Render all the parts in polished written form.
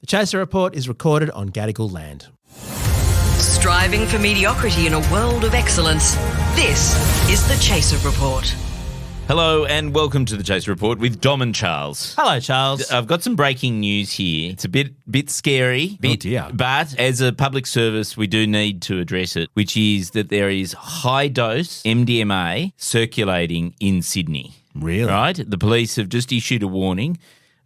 The Chaser Report is recorded on Gadigal land. Striving for mediocrity in a world of excellence. This is the Chaser Report. Hello and welcome to the Chaser Report with Dom and Charles. Hello, Charles. I've got some breaking news here. It's a bit scary, dear. But as a public service, we do need to address it, which is that there is high-dose MDMA circulating in Sydney. Really? Right? The police have just issued a warning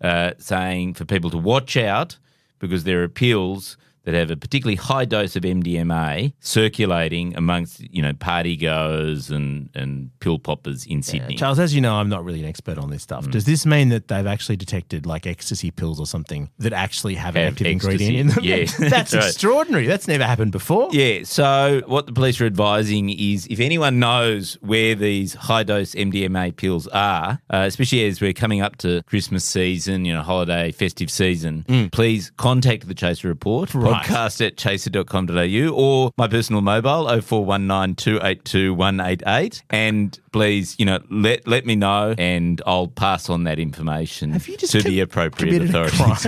saying for people to watch out because there are pills that have a particularly high dose of MDMA circulating amongst, party goers and pill poppers in Sydney. Charles, as you know, I'm not really an expert on this stuff. Does this mean that they've actually detected like ecstasy pills or something that actually have an active ingredient in them? Yeah. That's right. Extraordinary. That's never happened before. Yeah, so what the police are advising is if anyone knows where these high-dose MDMA pills are, especially as we're coming up to Christmas season, holiday, festive season, please contact the Chaser Report. Right. Podcast at chaser.com.au or my personal mobile 0419 282 188 and please, let me know and I'll pass on that information to the appropriate authorities.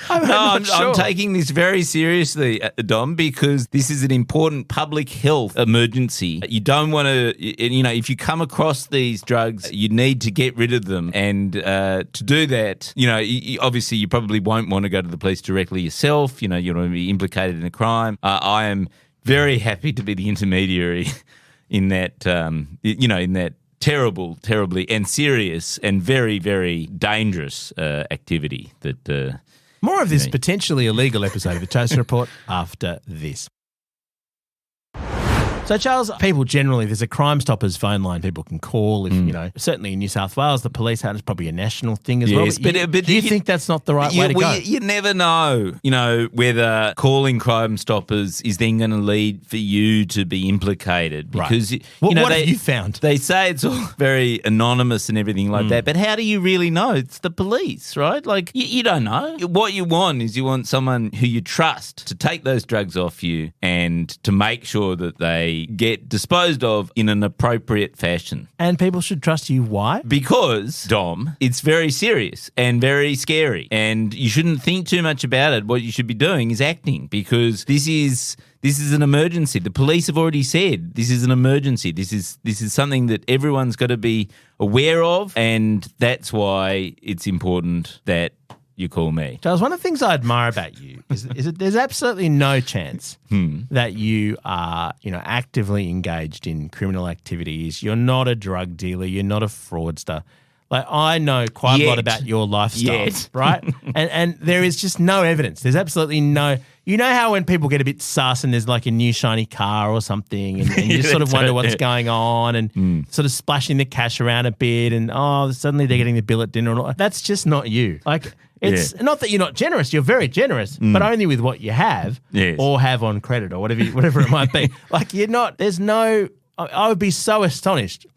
I'm taking this very seriously, Dom, because this is an important public health emergency. You don't want to, if you come across these drugs, you need to get rid of them. And to do that, obviously you probably won't want to go to the police directly yourself. You don't want to be implicated in a crime. I am very happy to be the intermediary in that, in that terribly and serious and very, very dangerous activity that. More of this potentially illegal episode of the Chaser Report after this. So, Charles, people generally, there's a Crime Stoppers phone line people can call. If certainly in New South Wales, the police have, it's probably a national thing as well. But do you think that's not the right way to go? You never know, whether calling Crime Stoppers is then going to lead for you to be implicated. Because, right. What have you found? They say it's all very anonymous and everything like that, but how do you really know? It's the police, right? Like, you don't know. What you want is you want someone who you trust to take those drugs off you and to make sure that they get disposed of in an appropriate fashion. And people should trust you. Why? Because, Dom, it's very serious and very scary and you shouldn't think too much about it. What you should be doing is acting because this is an emergency. The police have already said this is an emergency. This is something that everyone's got to be aware of and that's why it's important that you call me. Charles, one of the things I admire about you is that there's absolutely no chance that you are, actively engaged in criminal activities. You're not a drug dealer. You're not a fraudster. Like, I know quite a lot about your lifestyle, right? And there is just no evidence. There's absolutely no... You know how when people get a bit sus and there's like a new shiny car or something and you sort of wonder what's going on and sort of splashing the cash around a bit and, suddenly they're getting the bill at dinner and all. That's just not you. Like, it's not that you're not generous. You're very generous, but only with what you have or have on credit or whatever it might be. Like, you're not – there's no – I would be so astonished.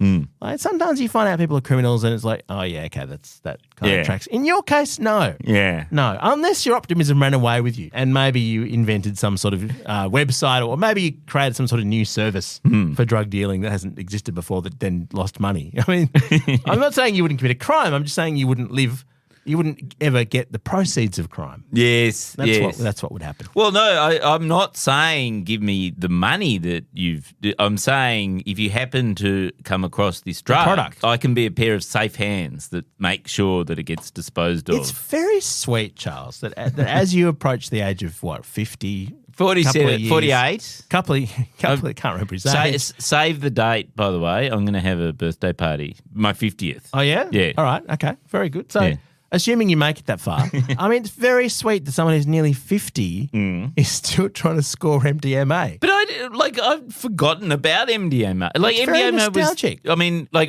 Like, sometimes you find out people are criminals and it's like, oh, yeah, okay, that kind of tracks. In your case, no. Yeah. No, unless your optimism ran away with you and maybe you invented some sort of website or maybe you created some sort of new service for drug dealing that hasn't existed before that then lost money. I mean, I'm not saying you wouldn't commit a crime. I'm just saying you wouldn't ever get the proceeds of crime. Yes, that's what would happen. Well, no, I'm not saying give me the money that I'm saying if you happen to come across this drug, product. I can be a pair of safe hands that make sure that it gets disposed of. It's very sweet, Charles, that as you approach the age of, 50? 47, 48. Couple of, can't remember his age. Save the date, by the way. I'm going to have a birthday party, my 50th. Oh, yeah? Yeah. All right, okay, very good. So... Yeah. Assuming you make it that far, I mean, it's very sweet that someone who's nearly 50 is still trying to score MDMA. But I've forgotten about MDMA. Like, it's MDMA very nostalgic.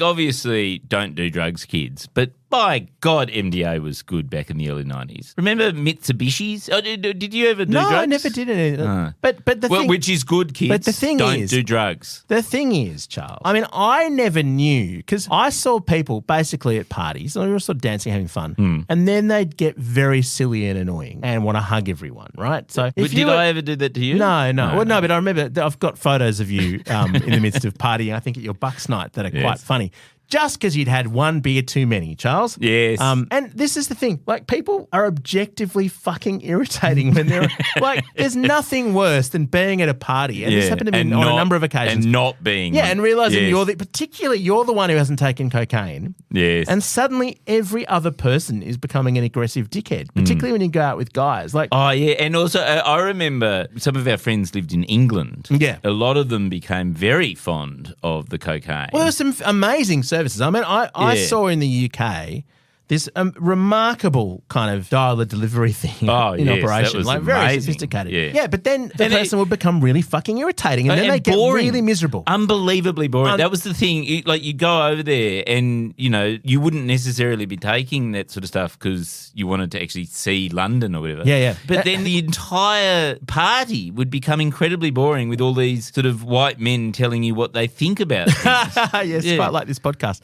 Obviously, don't do drugs, kids. But by God, MDA was good back in the early 90s. Remember Mitsubishi's? Oh, did you ever do drugs? No, I never did any. But the thing, which is good, kids. But the thing don't do drugs. The thing is, Charles, I mean, I never knew because I saw people basically at parties, they were sort of dancing, having fun, and then they'd get very silly and annoying and want to hug everyone, right? So, did I ever do that to you? No. Well, no, but I remember I've got photos of you in the midst of partying. I think at your Bucks night that are quite funny. just because you'd had one beer too many, Charles. Yes. And this is the thing. Like, people are objectively fucking irritating when they're like, there's nothing worse than being at a party. And this happened to me on a number of occasions. And not being. Yeah, and realizing particularly you're the one who hasn't taken cocaine. Yes. And suddenly every other person is becoming an aggressive dickhead, particularly when you go out with guys. Like, oh, yeah. And also, I remember some of our friends lived in England. Yeah. A lot of them became very fond of the cocaine. well, there's some amazing services. I mean, I saw in the UK this remarkable kind of dial-a delivery thing in operation. That was like, very amazing. sophisticated. Yeah, but then the person would become really fucking irritating, and then they boring. get really miserable. Unbelievably boring. That was the thing. You go over there and, you wouldn't necessarily be taking that sort of stuff because you wanted to actually see London or whatever. Yeah. But then the entire party would become incredibly boring with all these sort of white men telling you what they think about things. Yes, quite like this podcast.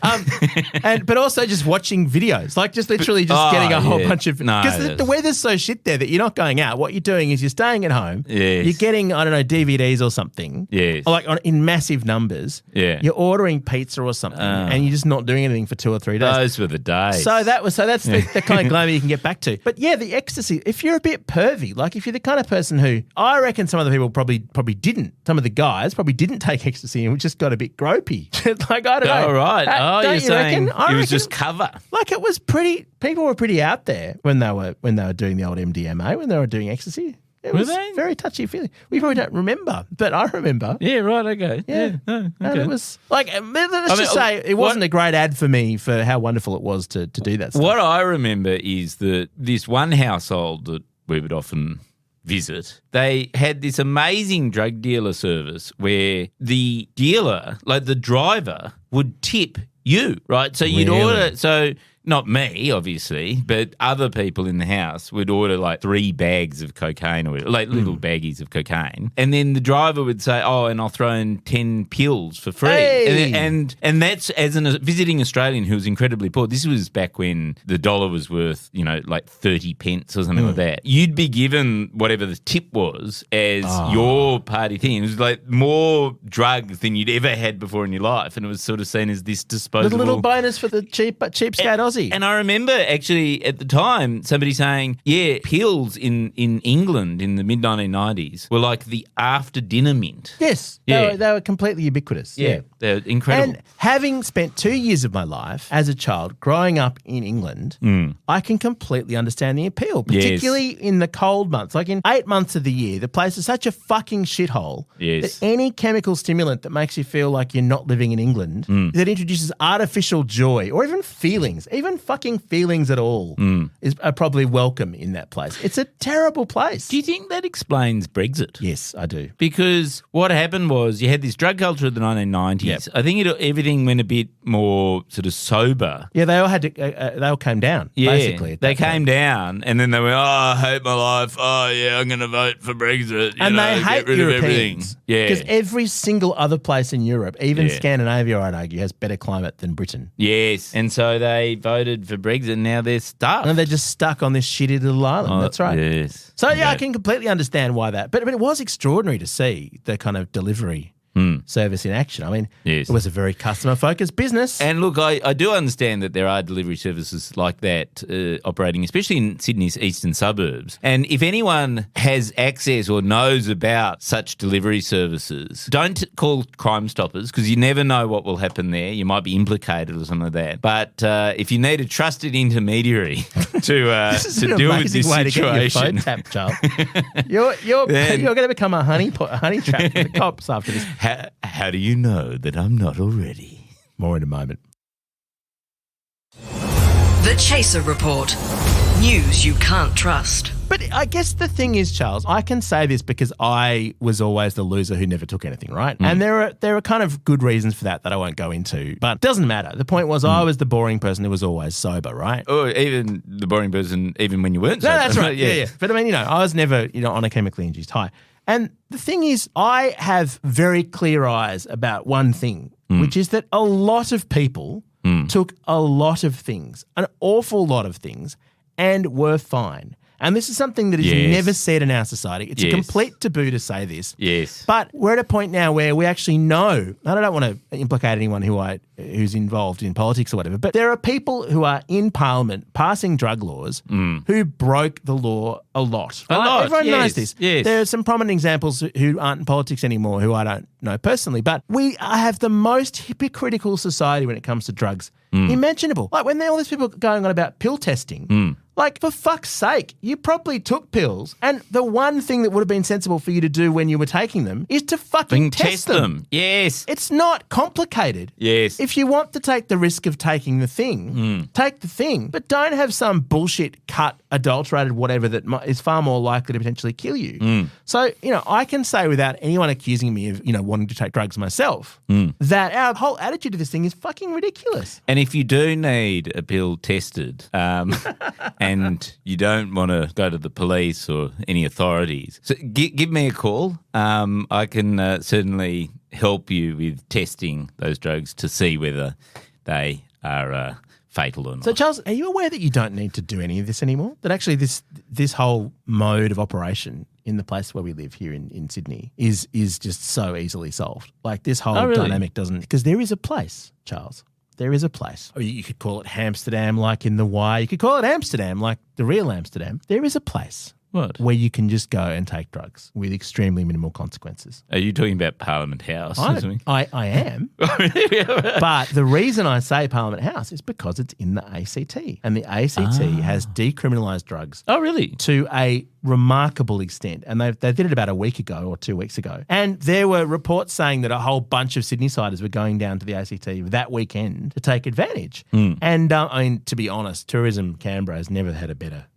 But also just watching videos. Like, just literally just getting a whole bunch of... Because the weather's so shit there that you're not going out. What you're doing is you're staying at home. Yes. You're getting, I don't know, DVDs or something. Yes. Or like in massive numbers. Yeah. You're ordering pizza or something and you're just not doing anything for 2 or 3 days. Those were the days. So that's the kind of glamour you can get back to. But yeah, the ecstasy, if you're a bit pervy, like if you're the kind of person who... I reckon some of the people probably didn't. Some of the guys probably didn't take ecstasy and just got a bit gropey. Like, I don't know. All right. Don't You're saying reckon? it was just cover. Like, it was pretty... People were pretty out there when they were doing the old MDMA, when they were doing ecstasy. It was very touchy-feely. We probably don't remember, but I remember. Yeah, right, okay. Yeah. Oh, okay. And it was like, let's just say it wasn't a great ad for me for how wonderful it was to do that stuff. What I remember is that this one household that we would often visit, they had this amazing drug dealer service where the dealer, like the driver, would tip you, right? So you'd order... So... Not me, obviously, but other people in the house would order like 3 bags of cocaine or like little baggies of cocaine. And then the driver would say, oh, and I'll throw in 10 pills for free. Hey. And that's as a visiting Australian who was incredibly poor. This was back when the dollar was worth, like 30 pence or something like that. You'd be given whatever the tip was as your party thing. It was like more drugs than you'd ever had before in your life. And it was sort of seen as this disposable... Little bonus for the cheapskate Aussie. And I remember actually at the time somebody saying, pills in England in the mid-1990s were like the after-dinner mint. Yes. Yeah. They were completely ubiquitous. Yeah. They're incredible. And having spent 2 years of my life as a child growing up in England, I can completely understand the appeal, particularly in the cold months. Like in 8 months of the year, the place is such a fucking shithole that any chemical stimulant that makes you feel like you're not living in England, that introduces artificial joy or even feelings, even fucking feelings at all, are probably welcome in that place. It's a terrible place. Do you think that explains Brexit? Yes, I do. Because what happened was you had this drug culture of the 1990s. Yep. I think everything went a bit more sort of sober. Yeah, they all had to. They all came down. Basically, they came down, and then they went, "Oh, I hate my life. Oh, yeah, I'm going to vote for Brexit." They hate get rid Europeans. of everything. Yeah, because every single other place in Europe, even Scandinavia, I'd argue, has better climate than Britain. Yes, and so they voted for Brexit, and now they're stuck. And they're just stuck on this shitty little island. That's right. Yes. So I can completely understand why that. But it was extraordinary to see the kind of delivery service in action. I mean, it was a very customer-focused business. And look, I do understand that there are delivery services like that operating, especially in Sydney's eastern suburbs. And if anyone has access or knows about such delivery services, don't call Crime Stoppers because you never know what will happen there. You might be implicated or something like that. But if you need a trusted intermediary to deal with this way situation, to get your phone tapped, Charles. you're going to become a honey trap for the cops after this. How do you know that I'm not already? More in a moment. The Chaser Report. News you can't trust. But I guess the thing is, Charles, I can say this because I was always the loser who never took anything, right? And there are kind of good reasons for that I won't go into. But it doesn't matter. The point was I was the boring person who was always sober, right? Or even the boring person even when you weren't sober. No, that's right. Yeah. But I mean, I was never, on a chemically induced high. And the thing is, I have very clear eyes about one thing, which is that a lot of people took a lot of things, an awful lot of things, and were fine. And this is something that is never said in our society. It's a complete taboo to say this. Yes. But we're at a point now where we actually know, and I don't want to implicate anyone who's involved in politics or whatever, but there are people who are in Parliament passing drug laws who broke the law a lot. Everyone knows this. Yes. There are some prominent examples who aren't in politics anymore who I don't know personally, but we have the most hypocritical society when it comes to drugs imaginable. Like when there are all these people going on about pill testing, like for fuck's sake, you probably took pills and the one thing that would have been sensible for you to do when you were taking them is to fucking test them. Yes. It's not complicated. Yes. If you want to take the risk of taking the thing, take the thing, but don't have some bullshit cut, adulterated whatever that is far more likely to potentially kill you. So, I can say without anyone accusing me of, wanting to take drugs myself, that our whole attitude to this thing is fucking ridiculous. And if you do need a pill tested, and you don't want to go to the police or any authorities, so give me a call. I can certainly help you with testing those drugs to see whether they are fatal or not. So, Charles, are you aware that you don't need to do any of this anymore? That actually this whole mode of operation in the place where we live here in Sydney is just so easily solved. Like this whole dynamic doesn't, because there is a place, Charles. There is a place. Or you could call it Amsterdam like in The Wire. You could call it Amsterdam like the real Amsterdam. There is a place. What? Where you can just go and take drugs with extremely minimal consequences. Are you talking about Parliament House? I am. But the reason I say Parliament House is because it's in the ACT. And the ACT has decriminalised drugs. Oh, really? To a remarkable extent. And they did it about a week ago or 2 weeks ago. And there were reports saying that a whole bunch of Sydney-siders were going down to the ACT that weekend to take advantage. And to be honest, Tourism Canberra has never had a better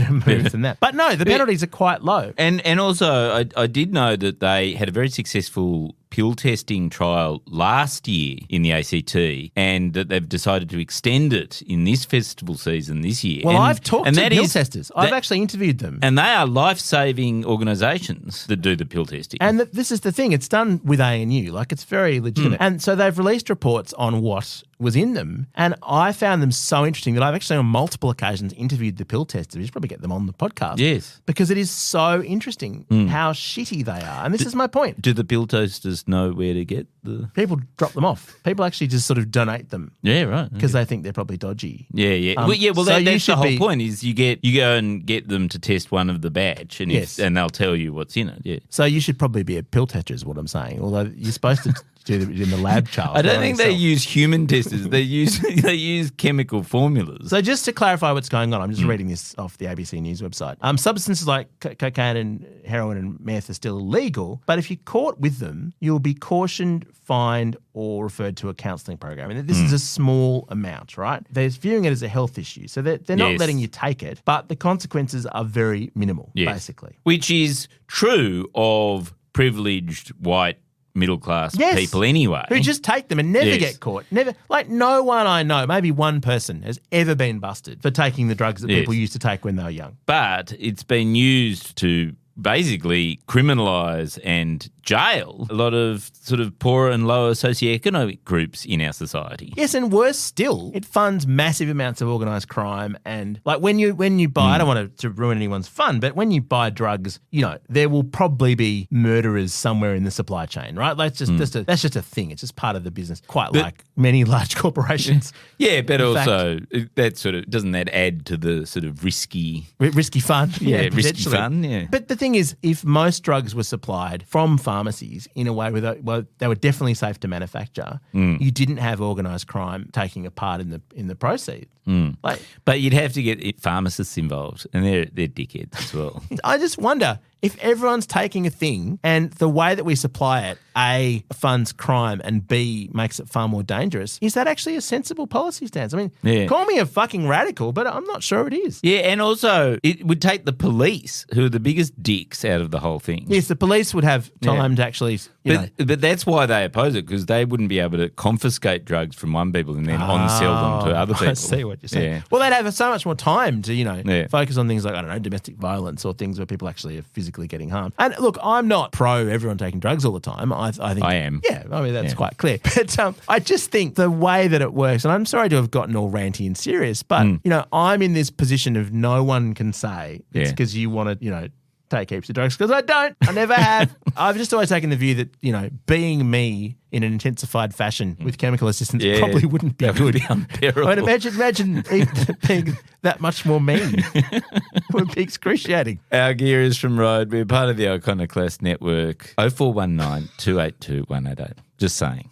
move than that. But no, the penalties are quite low. And also, I did know that they had a very successful pill testing trial last year in the ACT, and that they've decided to extend it in this festival season this year. Well, I've talked to pill testers. I've actually interviewed them. And they are life-saving organisations that do the pill testing. And this is the thing. It's done with ANU. Like, it's very legitimate. And so they've released reports on what was in them, and I found them so interesting that I've actually on multiple occasions interviewed the pill testers. We should probably get them on the podcast. Yes. Because it is so interesting how shitty they are. And this is my point. Do the pill testers know where to get the... People drop them off. People actually just sort of donate them. Yeah, right. Because they think they're probably dodgy. Yeah. Well, so that's the whole point is you go and get them to test one of the batch and, and they'll tell you what's in it, yeah. So you should probably be a pill tester is what I'm saying, although you're supposed to do it in the lab, Charles. I don't think they use human testers. They use chemical formulas. So just to clarify what's going on, I'm just reading this off the ABC News website. Substances like cocaine and heroin and meth are still illegal, but if you're caught with them, you'll be cautioned, fined, or referred to a counselling program. And this is a small amount, right? They're viewing it as a health issue. So they're not letting you take it, but the consequences are very minimal, basically. Which is true of privileged white middle-class people anyway. Who just take them and never get caught. Never, like no one I know, maybe one person has ever been busted for taking the drugs that people used to take when they were young. But it's been used to basically criminalise and jail a lot of sort of poorer and lower socioeconomic groups in our society. Yes, and worse still, it funds massive amounts of organised crime. And like when you buy, I don't want to ruin anyone's fun, but when you buy drugs, there will probably be murderers somewhere in the supply chain, right? Like that's just a thing. It's just part of the business, like many large corporations. Yeah, but also that sort of doesn't that add to the sort of risky fun? Yeah, risky fun. Yeah, but the thing is, if most drugs were supplied from pharmacies in a way where they were definitely safe to manufacture, you didn't have organised crime taking a part in the proceeds. But you'd have to get pharmacists involved, and they're dickheads as well. I just wonder if everyone's taking a thing and the way that we supply it, A, funds crime and B, makes it far more dangerous, is that actually a sensible policy stance? I mean, call me a fucking radical, but I'm not sure it is. Yeah, and also it would take the police, who are the biggest dicks, out of the whole thing. Yes, the police would have time to actually But that's why they oppose it, because they wouldn't be able to confiscate drugs from one people and then on-sell them to other people. I see what you're saying. Yeah. Well, they'd have so much more time to, focus on things like, I don't know, domestic violence or things where people actually are physically getting harmed. And look, I'm not pro everyone taking drugs all the time. I think I am. Yeah, I mean, that's quite clear. But I just think the way that it works, and I'm sorry to have gotten all ranty and serious, but, I'm in this position of no one can say it's because you want to, take heaps of drugs, because I don't. I never have. I've just always taken the view that, being me in an intensified fashion with chemical assistance probably wouldn't be that good. Would be unbearable. I mean, imagine being that much more mean. It would be excruciating. Our gear is from Rode. We're part of the Iconoclast Network. 0419 282 188. Just saying.